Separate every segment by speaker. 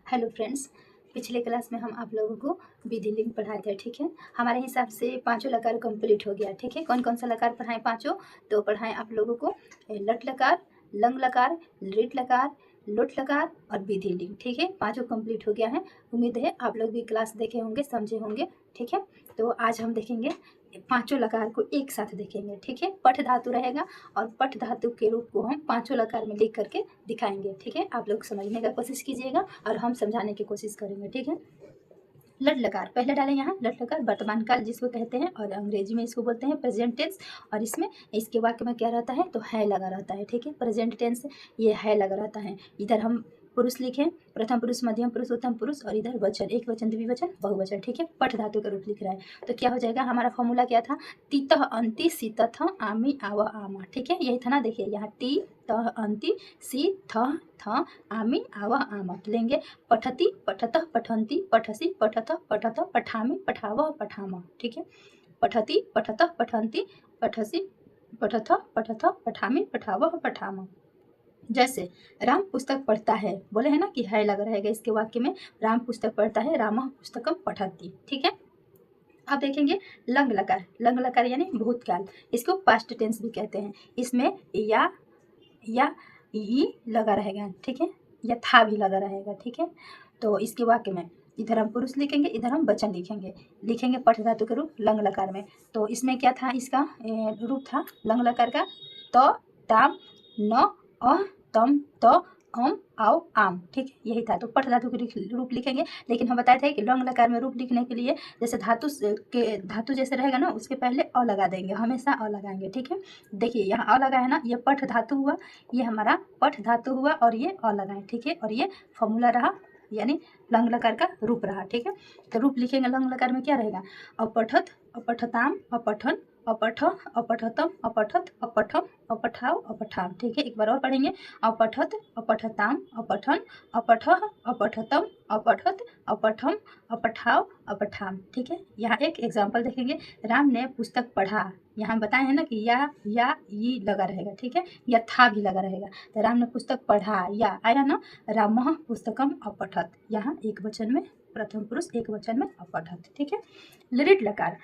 Speaker 1: Hello friends, पिछले class में हम आप लोगों को विधि लिंग पढ़ाए थे। ठीक है, हमारे हिसाब से पांचों लकार कंप्लीट हो गया। ठीक है, कौन कौन सा लकार पढ़ाएं? पांचों। तो पढ़ाएं आप लोगों को लट लकार, लंग लकार, लृट लकार, लुट लकार और विधि लिंग। ठीक है, पांचों कंप्लीट हो गया है। उम्मीद है आप लोग भी क्लास देखे होंगे, समझे होंगे। ठीक है, तो आज हम देखेंगे पांचों लकार को एक साथ देखेंगे। ठीक है, पठ धातु रहेगा और पठ धातु के रूप को हम पांचों लकार में लिख करके दिखाएंगे। ठीक है, आप लोग समझने का कोशिश कीजिएगा और हम समझाने की कोशिश करेंगे। ठीक है, लट लकार पहले डालें यहाँ। लट लकार वर्तमान काल जिसको कहते हैं और अंग्रेजी में इसको बोलते हैं प्रेजेंट टेंस। और इसमें इसके वाक्य में क्या रहता है? तो है लगा रहता है। ठीक है, प्रेजेंट टेंस ये है लगा रहता है। इधर हम पुरुष लिखें, प्रथम पुरुष, मध्यम पुरुष, उत्तम पुरुष, और इधर वचन, एक वचन, द्विवचन, बहुवचन। ठीक है, पठ धातु का रूप लिख रहा है तो क्या हो जाएगा? हमारा फॉर्मूला क्या था? तितः अंति सीतथ आमी आव आमा। ठीक है, यही था ना। देखिए यहाँ टी तह अंति सी थ आमी आव आमा लेंगे। पठति पठतः पठन्ति पठसि पठतः पठतः पठामि पठावः पठामा। ठीक है, पठति पठतः पठन्ति पठसि पठतः पठतः पठामि पठावः पठामा। जैसे राम पुस्तक पढ़ता है, बोले है ना कि है लगा रहेगा इसके वाक्य में। राम पुस्तक पढ़ता है, रामः पुस्तकम पठति। ठीक है, अब देखेंगे लंग लकार। लंग लकार यानी भूतकाल, इसको पास्ट टेंस भी कहते हैं। इसमें या ई लगा रहेगा। ठीक है, या था भी लगा रहेगा। ठीक है, तो इसके वाक्य में इधर हम पुरुष लिखेंगे, इधर हम वचन लिखेंगे पठ धातु के रूप लंग लकार में। तो इसमें क्या था? इसका रूप था लंग लकार का त ताम न अ तम त अम आओ आम। ठीक है, यही था। तो पठ धातु के रूप लिखेंगे, लेकिन हम बताए थे कि लंग लकार में रूप लिखने के लिए जैसे धातु जैसे रहेगा ना, उसके पहले अ लगा देंगे, हमेशा अ लगाएंगे। ठीक है, देखिए यहाँ अ लगा है ना, ये पठ धातु हुआ, ये हमारा पठ धातु हुआ और ये अ लगाए। ठीक है, और ये फॉर्मूला रहा, यानी लंग लकार का रूप रहा। ठीक है, तो रूप लिखेंगे लंग लकार में क्या रहेगा? अपठत, अपठताम, अपठन, अपठ, अपठतम, अपठत, अपठम, अपठाव, अपठाम। ठीक है, एक बार और पढ़ेंगे। अपठत, अपठताम, अपठन, अपठः, अपठतम, अपठत, अपठम, अपठाव, अपठाम। ठीक है, यहाँ एक एग्जाम्पल देखेंगे। राम ने पुस्तक पढ़ा, यहाँ बताए हैं ना कि या ई लगा रहेगा। ठीक है, या था भी लगा रहेगा। तो राम ने पुस्तक पढ़ा, या आया ना, रामः पुस्तकम अपठत, यहाँ एक वचन में प्रथम पुरुष, एक वचन में अपठत। ठीक है, लिरिट लकार।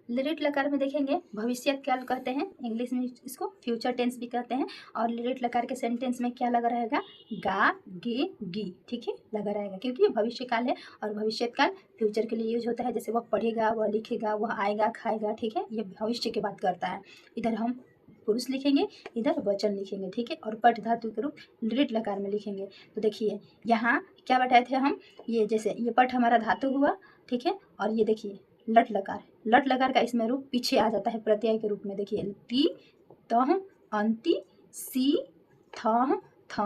Speaker 1: लिरिट लकार में देखेंगे भविष्य काल कहते हैं, इंग्लिश में इसको फ्यूचर टेंस भी कहते हैं। और लिरिट लकार के सेंटेंस में क्या लगा रहेगा? गा गे गी। ठीक है, लगा रहेगा क्योंकि ये भविष्य काल है और भविष्य काल फ्यूचर के लिए यूज होता है। जैसे वह पढ़ेगा, वह लिखेगा, वह आएगा, खाएगा। ठीक है, ये भविष्य की बात करता है। इधर हम पुरुष लिखेंगे, इधर वचन लिखेंगे। ठीक है, और पठ धातु के रूप लिरिट लकार में लिखेंगे। तो देखिए यहाँ क्या बताए थे हम, ये जैसे ये पठ हमारा धातु हुआ। ठीक है, और ये देखिए लट लकार, लट लकार का इसमें रूप पीछे आ जाता है प्रत्यय के रूप में। देखिए टी तह अंति सी थ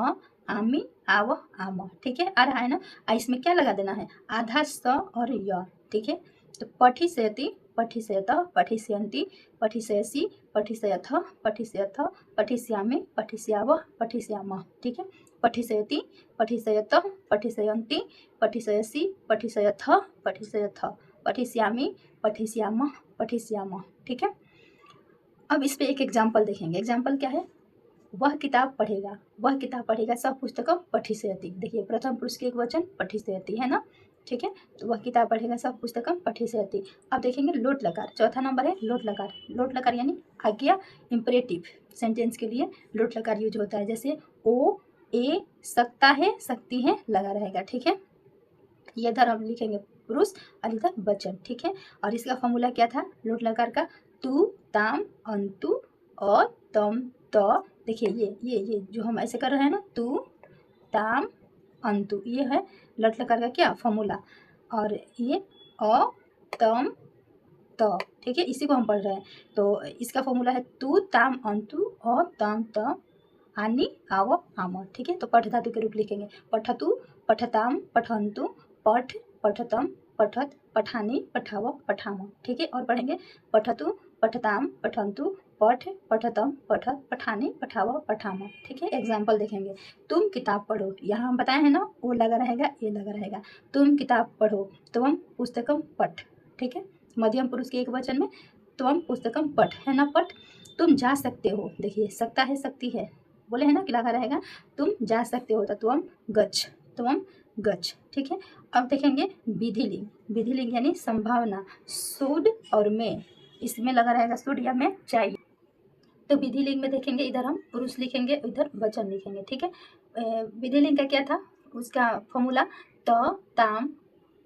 Speaker 1: आमी आव आम। ठीक है, आ रहा है ना। इसमें क्या लगा देना है? आधा स और य। ठीक है, तो पठिष्यति, पठिष्यत, पठिष्यन्ति, पठिष्यसि, पठिष्यथ, पठिष्यथ, पठिष्यामि, पठिष्याव, पठिष्यामः। ठीक है, पठिष्यति, पठिष्यत, पठिष्यन्ति, पठिष्यसि, पठिष्यथ, पठिष्यथ, पठिष्यामि, पठिष्यामः, पठिष्यामः। ठीक है, अब इस पे एक एग्जाम्पल देखेंगे। एग्जाम्पल क्या है? वह किताब पढ़ेगा, वह किताब पढ़ेगा, सब पुस्तकम पठिष्यति। देखिए प्रथम पुरुष के एक वचन पठिष्यति है ना। ठीक है, तो वह किताब पढ़ेगा, सब पुस्तकम पठिष्यति। अब देखेंगे लोट लकार, चौथा नंबर है लोट लकार। लोट लकार यानी आज्ञा, इंपरेटिव सेंटेंस के लिए लोट लकार यूज होता है। जैसे ओ ए सकता है, सकती है लगा रहेगा। ठीक है, ये इधर हम लिखेंगे पुरुष और इधर वचन। ठीक है, और इसका फॉर्मूला क्या था लोट लकार का? तू ताम अंतु और तम त। देखिए ये जो हम ऐसे कर रहे हैं ना, तू ताम अंतु, ये है लट लकार का क्या फॉर्मूला। और ये अ तम त। ठीक है, इसी को हम पढ़ रहे हैं। तो इसका फॉर्मूला है तू ताम अंतु और तम त आनी आव आम। ठीक है, तो पठ धातु के रूप लिखेंगे। पठतु, पठताम, पठन्तु, पठ, पठतम, पठत, पठानी, पठाव, पठाम। ठीक है, और पढ़ेंगे पठतु, पठताम, पठन्तु, पठ, पठतम, पठत, पठानी, पठाव, पठाम। ठीक है, एग्जाम्पल देखेंगे। तुम किताब पढ़ो, यहाँ हम बताए हैं ना, वो लगा रहेगा, ये लगा रहेगा। तुम किताब पढ़ो, त्वम पुस्तकम पठ। ठीक है, मध्यम पुरुष के एक वचन में त्वम पुस्तकम पठ है ना, पठ। तुम जा सकते हो, देखिए सकता है, सकती है, बोले है ना कि लगा रहेगा। तुम जा सकते हो तो त्वम गच्छ। त्वम गच्छ। ठीक है, अब देखेंगे विधिलिंग। विधिलिंग यानी संभावना, शुड और में, इसमें लगा रहेगा शुड या में चाहिए। तो विधिलिंग में देखेंगे इधर हम पुरुष लिखेंगे, इधर वचन लिखेंगे। ठीक है, विधिलिंग का क्या था, उसका फॉर्मूला त ताम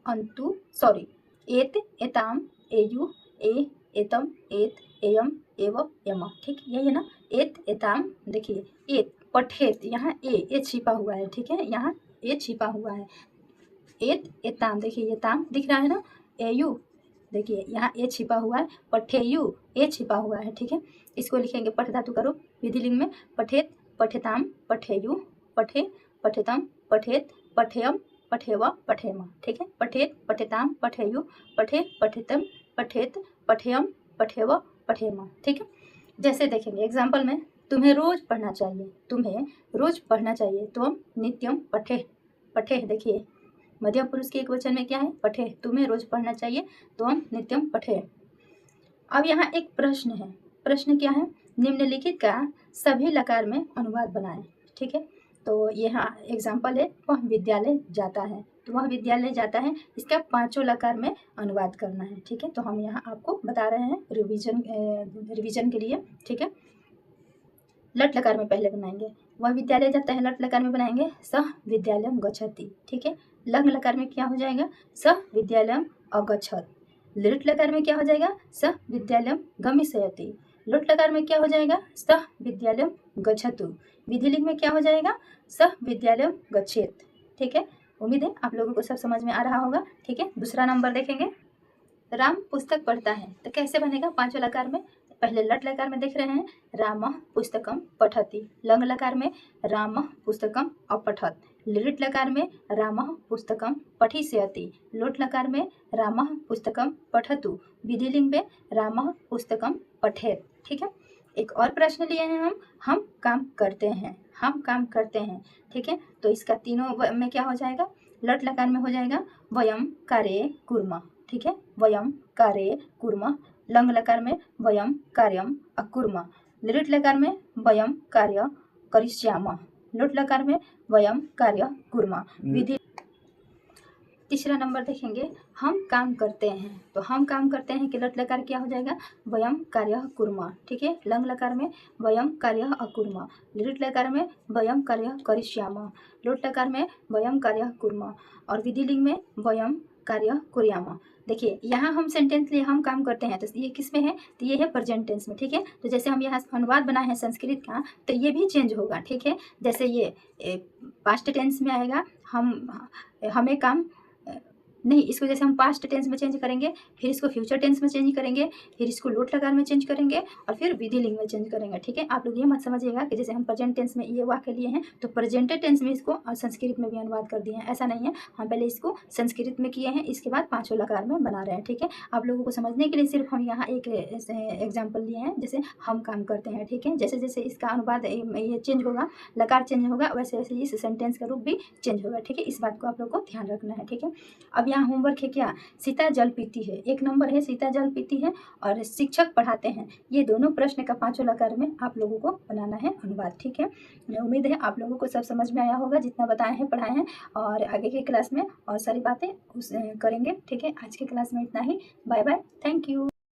Speaker 1: अंतु सॉरी एत एताम एयु ए एतम एत एयम एव यम। ठीक, यही है ना, एत एताम। देखिए एत पठेत, यहाँ ए छिपा हुआ है। ठीक है, यहाँ ए छिपा हुआ है। एत एताम, देखिए ये ताम दिख रहा है ना। एयु, देखिए यहाँ ए छिपा हुआ है। पठेयु, ए छिपा हुआ है। ठीक है, इसको लिखेंगे पठ धातु का रूप विधिलिंग में। पठेत पठेताम पठेयु, पठे पठेतम पठेत पठेयम पठेव पठेम। ठीक है, पठेत पठेताम पठेयु, पठे पठेतम पठेत पठेयम पठेव पठेम। ठीक है, जैसे देखेंगे एग्जाम्पल में, तुम्हें रोज पढ़ना चाहिए, तुम्हें रोज पढ़ना चाहिए। त्वम नित्यम पठे, पठे देखिए मध्यम पुरुष के एक वचन में क्या है, पठे। तुम्हें रोज पढ़ना चाहिए, त्वम नित्यम पठे। अब यहाँ एक प्रश्न है, प्रश्न क्या है, निम्नलिखित का सभी लकार में अनुवाद बनाएं। ठीक है, तो यहाँ एग्जाम्पल है, वह विद्यालय जाता है, तो वह विद्यालय जाता है, इसका 5 लकार में अनुवाद करना है। ठीक है, तो हम यहाँ आपको बता रहे हैं रिवीजन के लिए। ठीक है, लट लकार में पहले बनाएंगे, वह विद्यालय जाता है, लट लकार में बनाएंगे सह विद्यालयम गच्छति। ठीक है, लंग लकार में क्या हो जाएगा, सह विद्यालयम अगच्छत। लिट लकार में क्या हो जाएगा, सह विद्यालयम गमिष्यति। लुट लकार में क्या हो जाएगा, सह विद्यालयम गच्छतु। विधिलिंग में क्या हो जाएगा, सह विद्यालयम गच्छेत। ठीक है, उम्मीद है आप लोगों को सब समझ में आ रहा होगा। ठीक है, दूसरा नंबर देखेंगे, राम पुस्तक पढ़ता है, तो कैसे बनेगा, 5 लकार में। पहले लट लकार में देख रहे हैं, रामः पुस्तकम पठति। लंग लकार में रामः पुस्तकम अपठत। लिट लकार में रामः पुस्तकम पठिष्यति। लोट लकार में रामः पुस्तकम पठतु। विधिलिंग में रामः पुस्तकम पठेत। ठीक है, एक और प्रश्न लिए हैं हम काम करते हैं, हम काम करते हैं। ठीक है, तो इसका तीनों में क्या हो जाएगा, लट लकार में हो जाएगा वयम कार्ये कुर्मः। ठीक है, वयम कार्ये कुर्मः। लंग लकार में वयम कार्यम अकुर्मः। लिट लकार में वयम कार्य करिष्यामः। लुट लकार में वयम कार्य कुर्मः। विधि तीसरा नंबर देखेंगे, हम काम करते हैं, तो हम काम करते हैं कि लट लकार क्या हो जाएगा, वयम कार्य कुर्मः। ठीक है, लंग लकार में वयम कार्य अकुर्मः। लिट लकार में वयम कार्य करिष्यामः। लुट लकार में वयम कार्य कुर्मः। और विधिलिंग में वयम कार्य कुर्यामः। देखिए यहाँ हम सेंटेंस लिए हम काम करते हैं, तो ये किस में है, तो ये है प्रेजेंट टेंस में। ठीक है, तो जैसे हम यहाँ अनुवाद बनाए हैं संस्कृत का, तो ये भी चेंज होगा। ठीक है, जैसे ये पास्ट टेंस में आएगा, हमें काम नहीं, इसको जैसे हम पास्ट टेंस में चेंज करेंगे, फिर इसको फ्यूचर टेंस में चेंज करेंगे, फिर इसको लोट लकार में चेंज करेंगे, और फिर विधिलिंग में चेंज करेंगे। ठीक है, आप लोग ये मत समझिएगा कि जैसे हम प्रेजेंट टेंस में ये वाक्य लिए हैं तो प्रेजेंटेड टेंस में इसको संस्कृत में भी अनुवाद कर दिए हैं, ऐसा नहीं है। हम पहले इसको संस्कृत में किए हैं, इसके बाद 5 लकार में बना रहे हैं। ठीक है, आप लोगों को समझने के लिए सिर्फ हम यहाँ एक एग्जाम्पल लिए हैं, जैसे हम काम करते हैं। ठीक है, जैसे जैसे इसका अनुवाद ये चेंज होगा, लकार चेंज होगा, वैसे वैसे इस सेंटेंस का रूप भी चेंज होगा। ठीक है, इस बात को आप लोग को ध्यान रखना है। ठीक है, अब यहाँ होमवर्क है क्या, सीता जल पीती है, एक नंबर है सीता जल पीती है, और शिक्षक पढ़ाते हैं। ये दोनों प्रश्न का 5 लकार में आप लोगों को बनाना है अनुवाद। ठीक है, उम्मीद है आप लोगों को सब समझ में आया होगा, जितना बताए हैं पढ़ाए हैं, और आगे के क्लास में और सारी बातें करेंगे। ठीक है, आज के क्लास में इतना ही। Bye bye, thank you.